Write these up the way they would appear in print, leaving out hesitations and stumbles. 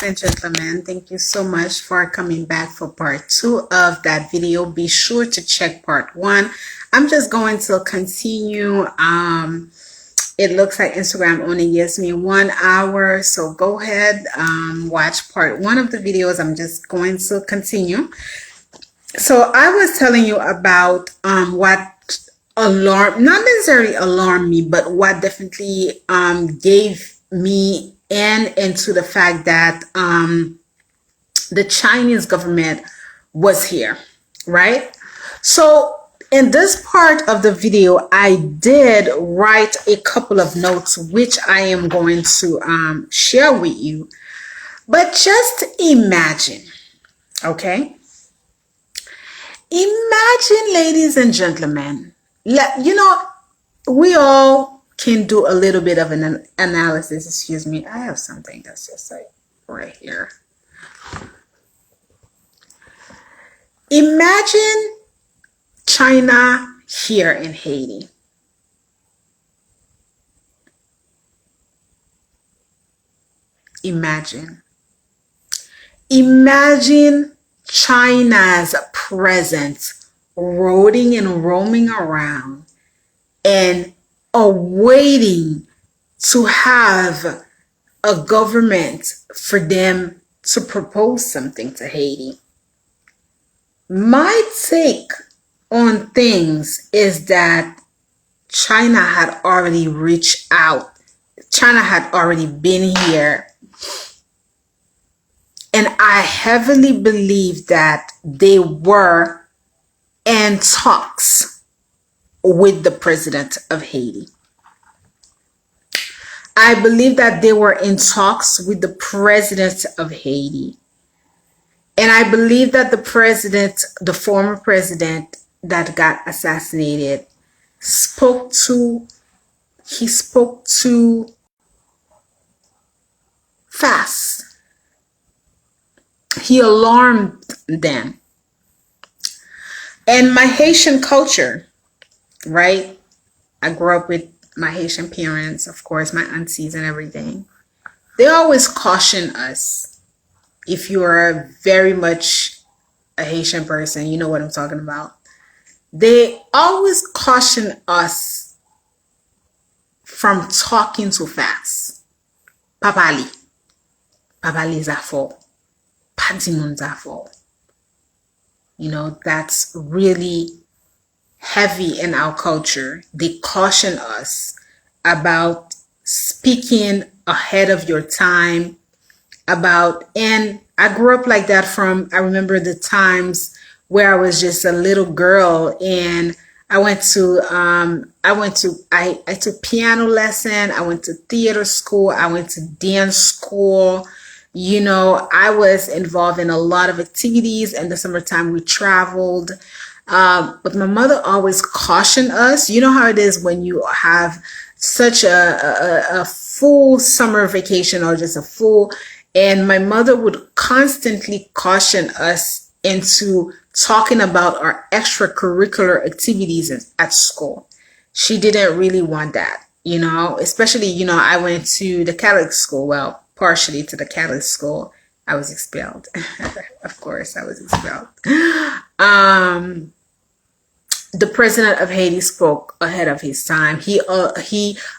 ladies and gentlemen, thank you so much for coming back for part 2 of that video. Be sure to check part 1. I'm just going to continue. It looks like Instagram only gives me 1 hour, so go ahead, watch part 1 of the videos. I'm just going to continue. So I was telling you about what not necessarily alarmed me, but what definitely gave me into the fact that the Chinese government was here, right? So in this part of the video, I did write a couple of notes, which I am going to share with you. But just imagine, okay? Imagine, ladies and gentlemen, we all can do a little bit of an analysis. Excuse me, I have something that's just like right here. Imagine China here in Haiti. Imagine China's presence rolling and roaming around and awaiting to have a government for them to propose something to Haiti. My take on things is that China had already reached out. China had already been here. And I heavily believe that they were in talks with the president of Haiti. I believe that they were in talks with the president of Haiti. And I believe that the former president that got assassinated, spoke too fast. He alarmed them. And my Haitian culture, right? I grew up with my Haitian parents, of course, my aunties and everything. They always caution us. If you are very much a Haitian person, you know what I'm talking about. They always caution us from talking too fast. Papali. Papali zafo. Padimun zafo. You know, that's really heavy in our culture. They caution us about speaking ahead of your time, and I grew up like that I remember the times where I was just a little girl and I took piano lesson, I went to theater school, I went to dance school. You know, I was involved in a lot of activities. In the summertime, we traveled. But my mother always cautioned us. You know how it is when you have such a full summer vacation or just a full, and my mother would constantly caution us into talking about our extracurricular activities at school. She didn't really want that, you know, especially, you know, I went to the Catholic school. Well, partially to the Catholic school. I was expelled. Of course, I was expelled. The president of Haiti spoke ahead of his time. He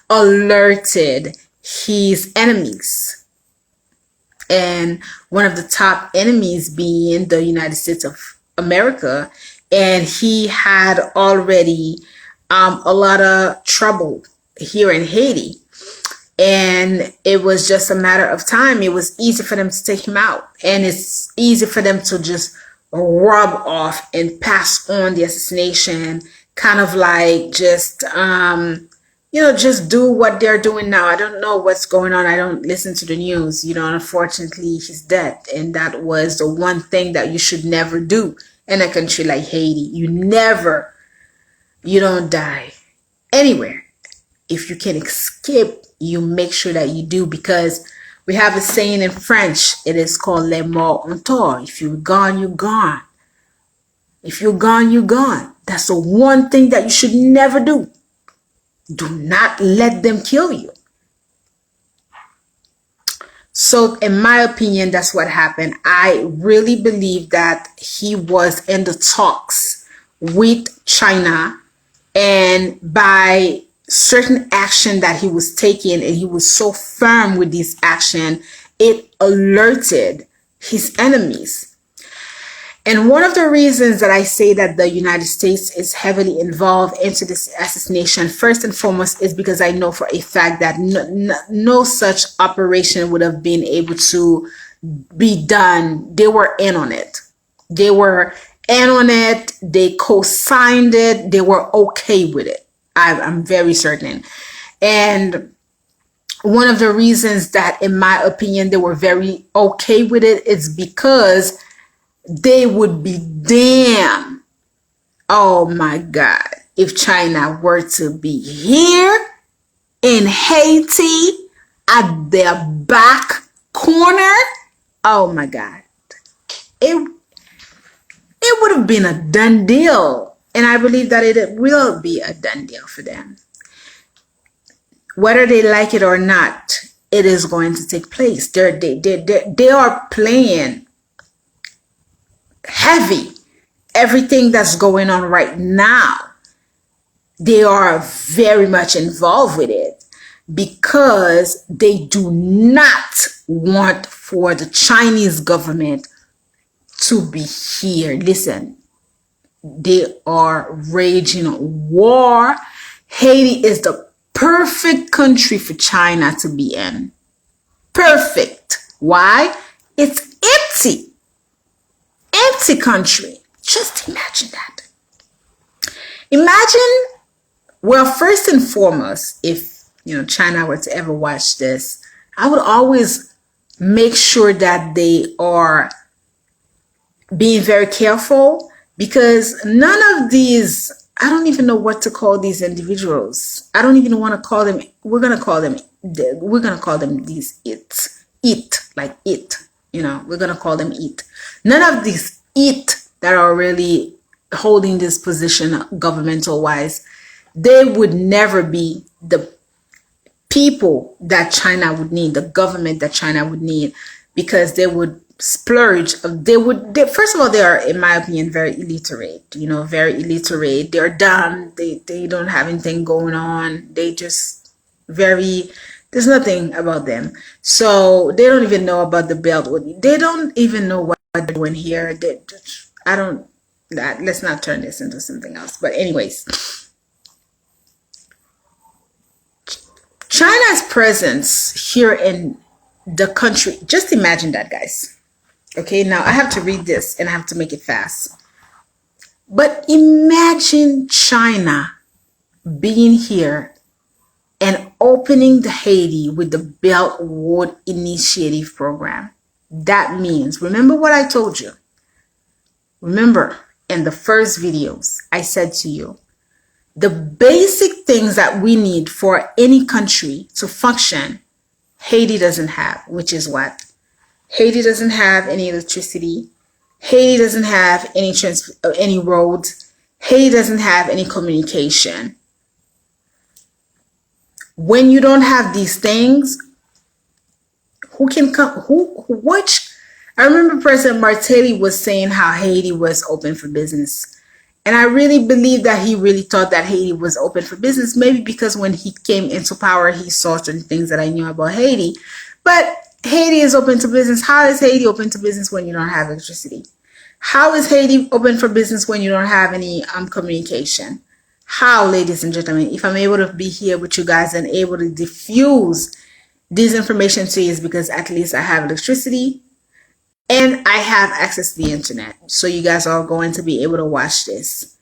alerted his enemies, and one of the top enemies being the United States of America. And he had already a lot of trouble here in Haiti. And it was just a matter of time. It was easy for them to take him out. And it's easy for them to just rub off and pass on the assassination, kind of like just, just do what they're doing now. I don't know what's going on. I don't listen to the news. You know, unfortunately, he's dead. And that was the one thing that you should never do in a country like Haiti. You don't die anywhere. If you can escape, you make sure that you do, because we have a saying in French. It is called "les morts ont tort." If you're gone, you're gone. If you're gone, you're gone. That's the one thing that you should never do. Do not let them kill you. So in my opinion, that's what happened. I really believe that he was in the talks with China, and by certain action that he was taking, and he was so firm with this action, it alerted his enemies. And one of the reasons that I say that the United States is heavily involved into this assassination, first and foremost, is because I know for a fact that no such operation would have been able to be done. They were in on it. They were in on it. They co-signed it. They were okay with it. I'm very certain. And one of the reasons that, in my opinion, they were very okay with it is because they would be damn, oh my God, if China were to be here in Haiti at their back corner. Oh my God, it would have been a done deal. And I believe that it will be a done deal for them. Whether they like it or not, it is going to take place. They are playing heavy. Everything that's going on right now, they are very much involved with it because they do not want for the Chinese government to be here. Listen, they are raging war. Haiti is the perfect country for China to be in. Perfect. Why? It's empty. Empty country. Just imagine that. Imagine, well, first and foremost, if China were to ever watch this, I would always make sure that they are being very careful, because none of these, I don't even know what to call these individuals. I don't even want to call them, we're going to call them these like it, we're going to call them it. None of these it that are really holding this position governmental wise, they would never be the people that China would need, the government that China would need, because they would splurge. First of all, they are, in my opinion, very illiterate, very illiterate. They're dumb. They don't have anything going on. They just there's nothing about them. So they don't even know about the belt. They don't even know what they're doing here. Let's not turn this into something else. But anyways, China's presence here in the country, just imagine that, guys. Okay, now I have to read this and I have to make it fast. But imagine China being here and opening the Haiti with the Belt Road Initiative program. That means, remember what I told you. Remember, in the first videos, I said to you, the basic things that we need for any country to function, Haiti doesn't have, which is what? Haiti doesn't have any electricity. Haiti doesn't have any roads. Haiti doesn't have any communication. When you don't have these things, who can come? I remember President Martelly was saying how Haiti was open for business. And I really believe that he really thought that Haiti was open for business, maybe because when he came into power, he saw certain things that I knew about Haiti. But Haiti is open to business. How is Haiti open to business when you don't have electricity? How is Haiti open for business when you don't have any communication? How, ladies and gentlemen, if I'm able to be here with you guys and able to diffuse this information to you, is because at least I have electricity and I have access to the internet. So you guys are going to be able to watch this.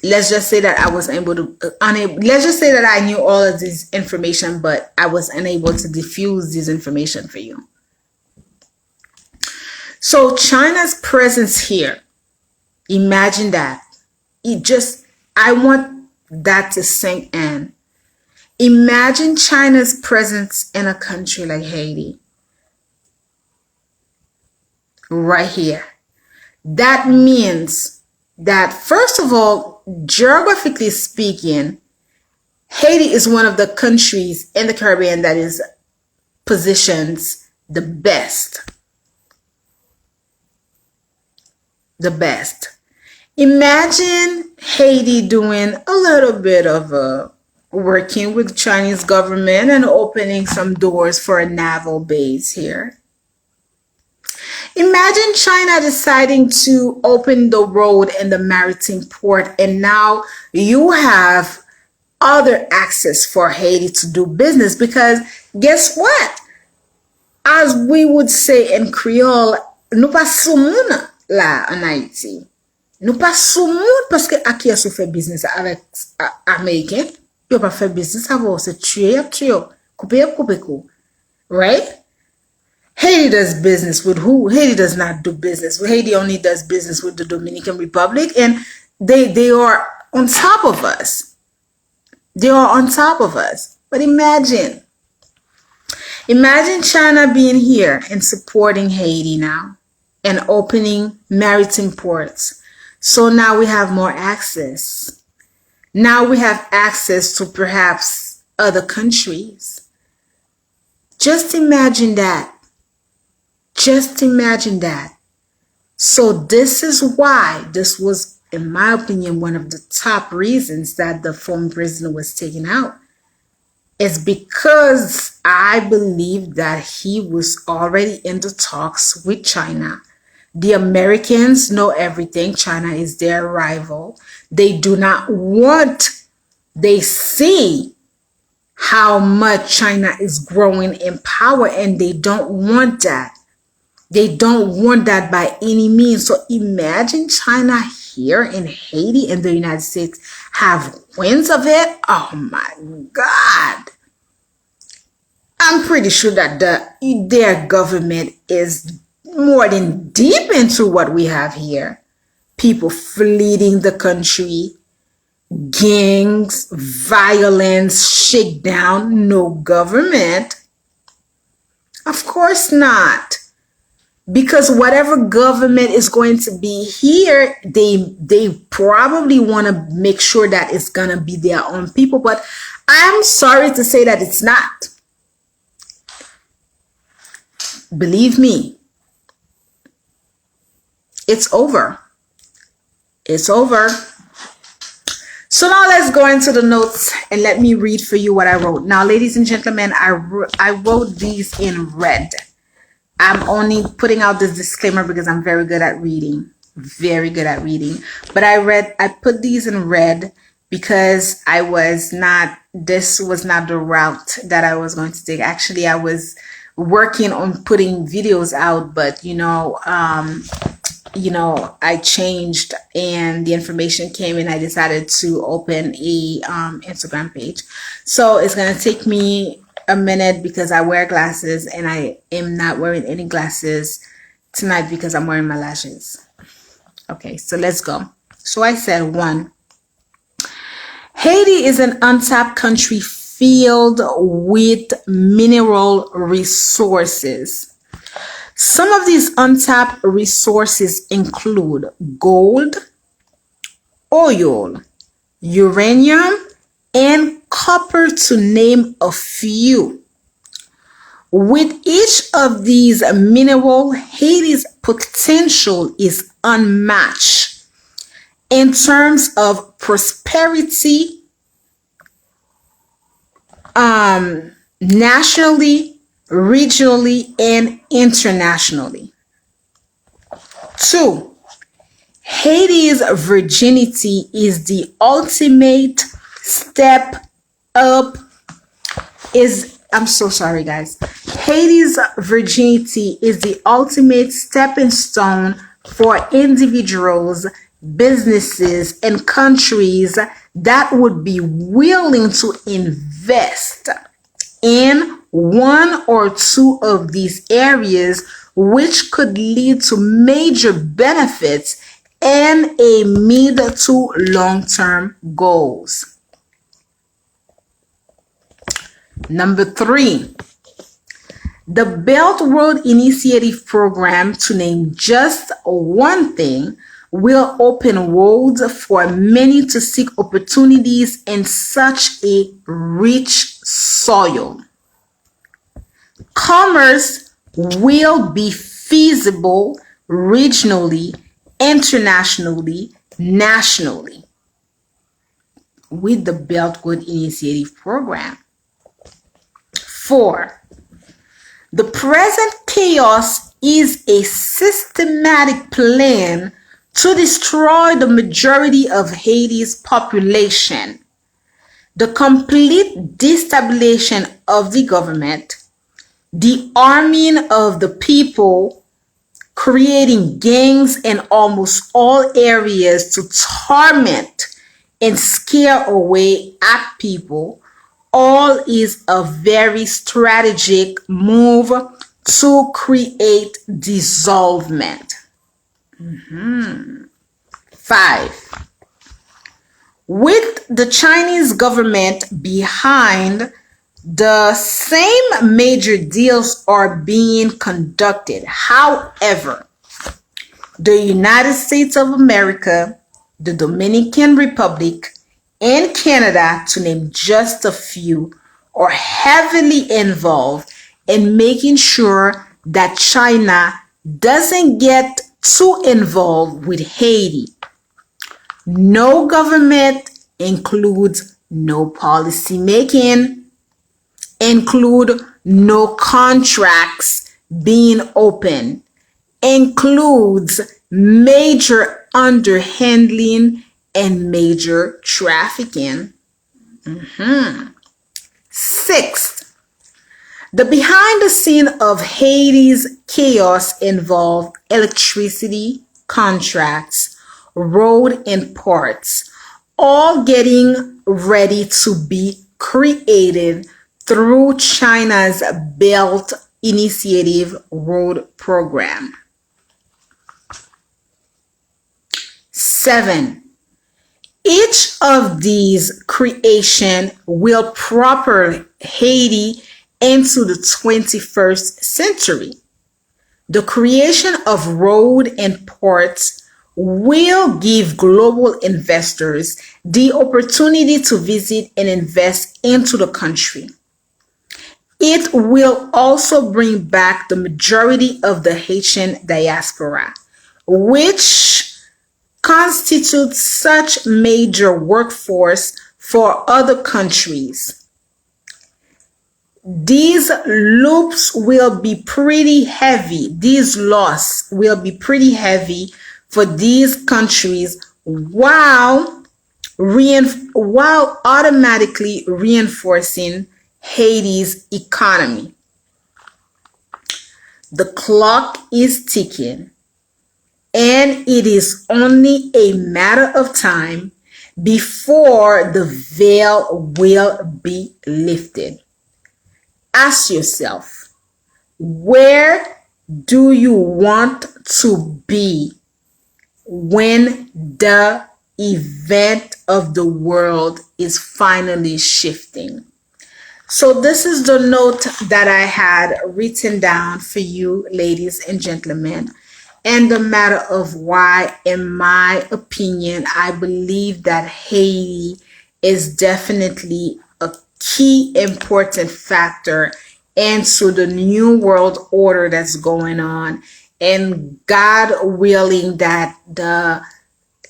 Let's just say that I was let's just say that I knew all of this information, but I was unable to diffuse this information for you. So China's presence here, imagine that. I want that to sink in. Imagine China's presence in a country like Haiti. Right here. That means that, first of all, geographically speaking, Haiti is one of the countries in the Caribbean that is positions the best. The best. Imagine Haiti doing a little bit of working with Chinese government and opening some doors for a naval base here. Imagine China deciding to open the road and the maritime port, and now you have other access for Haiti to do business, because guess what? As we would say in Creole, nous pas sous moun là en Haïti. Nous pas sous moun parce que à qui a fait business avec Américain, yo pas fait business avant, c'est tuer, couper, right? Haiti does business with who? Haiti does not do business. Haiti only does business with the Dominican Republic, and they are on top of us. They are on top of us. But imagine China being here and supporting Haiti now and opening maritime ports. So now we have more access. Now we have access to perhaps other countries. Just imagine that. Just imagine that. So this is why this was, in my opinion, one of the top reasons that the former president was taken out. Is because I believe that he was already in the talks with China. The Americans know everything. China is their rival. They do not want, they see how much China is growing in power, and they don't want that. They don't want that by any means. So imagine China here in Haiti and the United States have wins of it. Oh my God. I'm pretty sure that their government is more than deep into what we have here. People fleeing the country, gangs, violence, shakedown, no government. Of course not. Because whatever government is going to be here, they probably want to make sure that it's going to be their own people. But I'm sorry to say that it's not. Believe me, it's over. It's over. So now let's go into the notes and let me read for you what I wrote. Now, ladies and gentlemen, I wrote these in red. I'm only putting out this disclaimer because I'm very good at reading. Very good at reading. But I put these in red because this was not the route that I was going to take. Actually, I was working on putting videos out, but I changed and the information came and I decided to open a Instagram page. So it's going to take me a minute because I wear glasses and I am not wearing any glasses tonight because I'm wearing my lashes. Okay, so let's go. So I said 1. Haiti is an untapped country filled with mineral resources. Some of these untapped resources include gold, oil, uranium, and copper, to name a few. With each of these minerals, Haiti's potential is unmatched in terms of prosperity, nationally, regionally, and internationally. 2. Haiti's virginity is the ultimate step up. I'm so sorry, guys. Haiti's virginity is the ultimate stepping stone for individuals, businesses, and countries that would be willing to invest in one or two of these areas, which could lead to major benefits and a mid to long-term goals. Number 3, the Belt Road Initiative program, to name just one thing, will open roads for many to seek opportunities in such a rich soil. Commerce will be feasible regionally, internationally, nationally with the Belt Road Initiative Program. 4. The present chaos is a systematic plan to destroy the majority of Haiti's population. The complete destabilization of the government, the arming of the people, creating gangs in almost all areas to torment and scare away at people, all is a very strategic move to create dissolvement. 5. With the Chinese government behind, the same major deals are being conducted. However, the United States of America, the Dominican Republic, and Canada, to name just a few, are heavily involved in making sure that China doesn't get too involved with Haiti. No government includes no policy making, include no contracts being open, includes major underhandling and major trafficking. 6. The behind the scene of Haiti's chaos involved electricity contracts, road and ports, all getting ready to be created through China's Belt Initiative Road Program. 7. Each of these creation will propel Haiti into the 21st century. The creation of road and ports will give global investors the opportunity to visit and invest into the country. It will also bring back the majority of the Haitian diaspora, which constitutes such major workforce for other countries. These loops will be pretty heavy. These loss will be pretty heavy for these countries while automatically reinforcing Haiti's economy. The clock is ticking, and it is only a matter of time before the veil will be lifted. Ask yourself, where do you want to be when the event of the world is finally shifting? So this is the note that I had written down for you, ladies and gentlemen, and the matter of why, in my opinion, I believe that Haiti is definitely a key important factor into the new world order that's going on, and God willing that the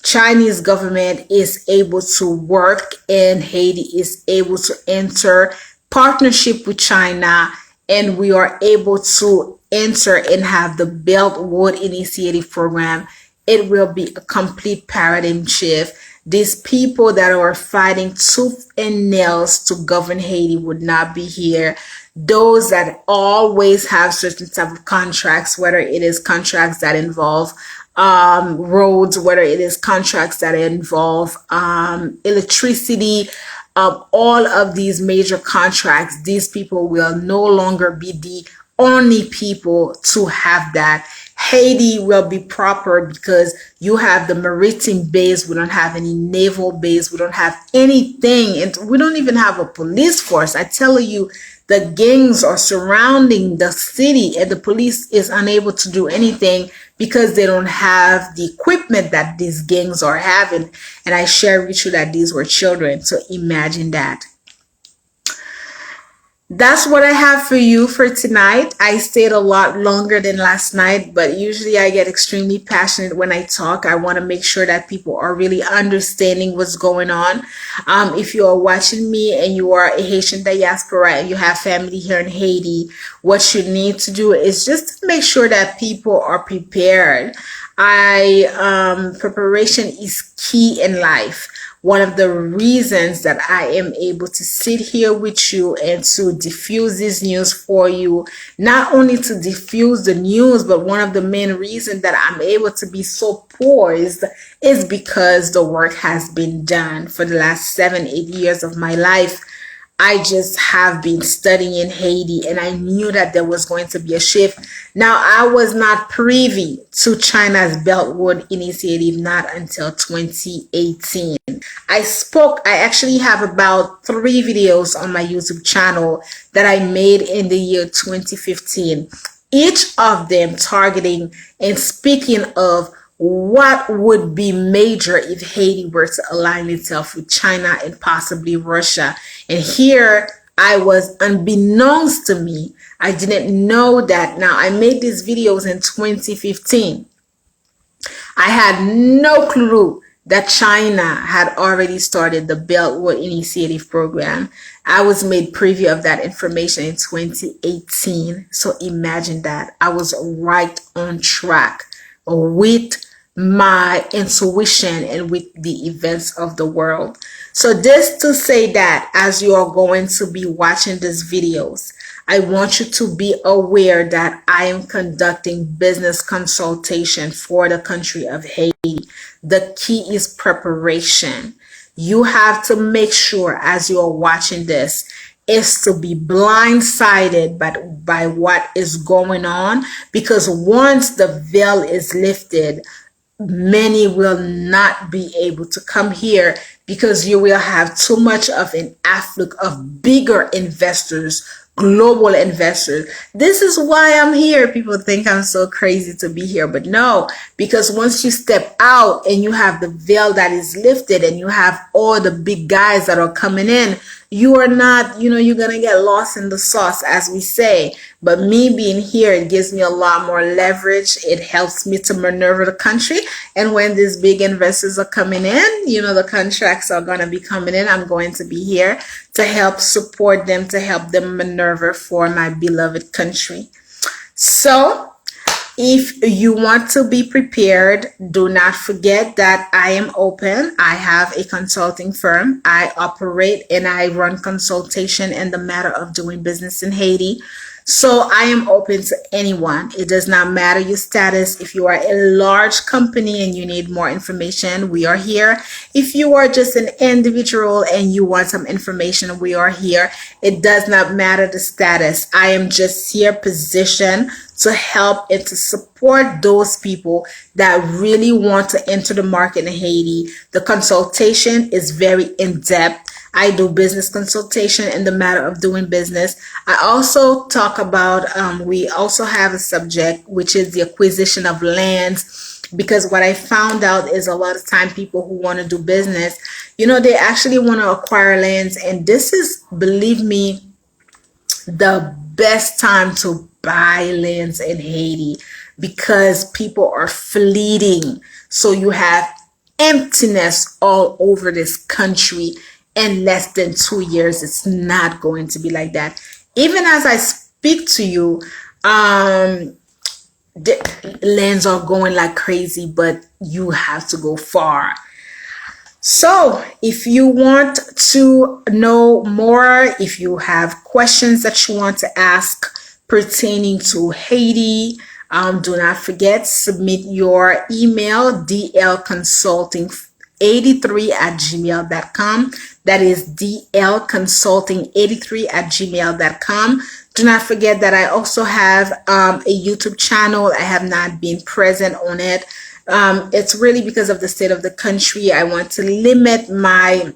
Chinese government is able to work and Haiti is able to enter partnership with China, and we are able to enter and have the Belt Road Initiative Program. It will be a complete paradigm shift. These people that are fighting tooth and nails to govern Haiti would not be here. Those that always have certain type of contracts, whether it is contracts that involve roads, whether it is contracts that involve electricity, all of these major contracts, these people will no longer be the only people to have that. Haiti will be proper because you have the maritime base. We don't have any naval base. We don't have anything. And we don't even have a police force. I tell you, the gangs are surrounding the city and the police is unable to do anything because they don't have the equipment that these gangs are having. And I share with you that these were children. So imagine that. That's what I have for you for tonight. I stayed a lot longer than last night, but usually I get extremely passionate when I talk. I want to make sure that people are really understanding what's going on. If you are watching me and you are a Haitian diaspora and you have family here in Haiti, what you need to do is just to make sure that people are prepared. Preparation is key in life. One of the reasons that I am able to sit here with you and to diffuse this news for you, not only to diffuse the news, but one of the main reasons that I'm able to be so poised is because the work has been done for the last 7, 8 years of my life. I just have been studying in Haiti and I knew that there was going to be a shift. Now, I was not privy to China's Beltwood Initiative not until 2018. I actually have about 3 videos on my YouTube channel that I made in the year 2015, each of them targeting and speaking of what would be major if Haiti were to align itself with China and possibly Russia. And here I was, unbeknownst to me, I didn't know that. Now, I made these videos in 2015. I had no clue that China had already started the Beltwood Initiative program. I was made privy of that information in 2018. So imagine that. I was right on track with my intuition and with the events of the world. So this to say that as you are going to be watching these videos, I want you to be aware that I am conducting business consultation for the country of Haiti. The key is preparation. You have to make sure as you are watching this is to be blindsided by what is going on, because once the veil is lifted, many will not be able to come here because you will have too much of an afflux of bigger investors, global investors. This is why I'm here. People think I'm so crazy to be here, but no, because once you step out and you have the veil that is lifted and you have all the big guys that are coming in, you are not, you're going to get lost in the sauce, as we say. But me being here, it gives me a lot more leverage. It helps me to maneuver the country. And when these big investors are coming in, the contracts are going to be coming in. I'm going to be here to help support them, to help them maneuver for my beloved country. So, if you want to be prepared, do not forget that I am open. I have a consulting firm. I operate and I run consultation in the matter of doing business in Haiti. So I am open to anyone. It does not matter your status. If you are a large company and you need more information, we are here. If you are just an individual and you want some information, we are here. It does not matter the status. I am just here positioned to help and to support those people that really want to enter the market in Haiti. The consultation is very in-depth. I do business consultation in the matter of doing business. I also talk about, we also have a subject, which is the acquisition of lands, because what I found out is a lot of time people who want to do business, they actually want to acquire lands. And this is, believe me, the best time to buy lands in Haiti because people are fleeing. So you have emptiness all over this country. In less than 2 years, it's not going to be like that. Even as I speak to you, the lands are going like crazy, but you have to go far. So if you want to know more, if you have questions that you want to ask pertaining to Haiti, do not forget, submit your email, dlconsulting83@gmail.com. That is dlconsulting83@gmail.com. Do not forget that I also have a YouTube channel. I have not been present on it. It's really because of the state of the country. I want to limit my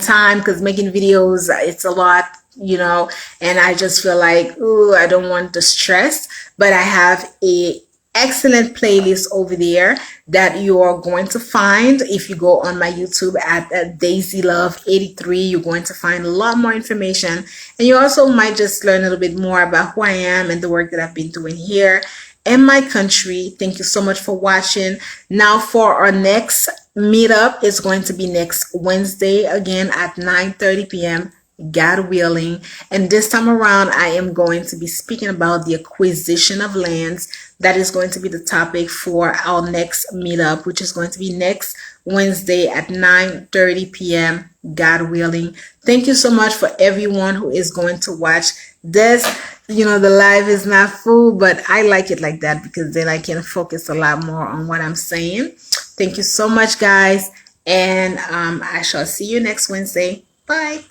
time because making videos, it's a lot, and I just feel like, ooh, I don't want the stress. But I have a excellent playlist over there that you are going to find. If you go on my YouTube at Daisy Love 83, you're going to find a lot more information, and you also might just learn a little bit more about who I am and the work that I've been doing here in my country. Thank you so much for watching. Now for our next meetup, it's going to be next Wednesday again at 9:30 p.m. God willing. And this time around, I am going to be speaking about the acquisition of lands. That is going to be the topic for our next meetup, which is going to be next Wednesday at 9:30 p.m. God willing. Thank you so much for everyone who is going to watch this. You know, the live is not full, but I like it like that because then I can focus a lot more on what I'm saying. Thank you so much, guys. And I shall see you next Wednesday. Bye.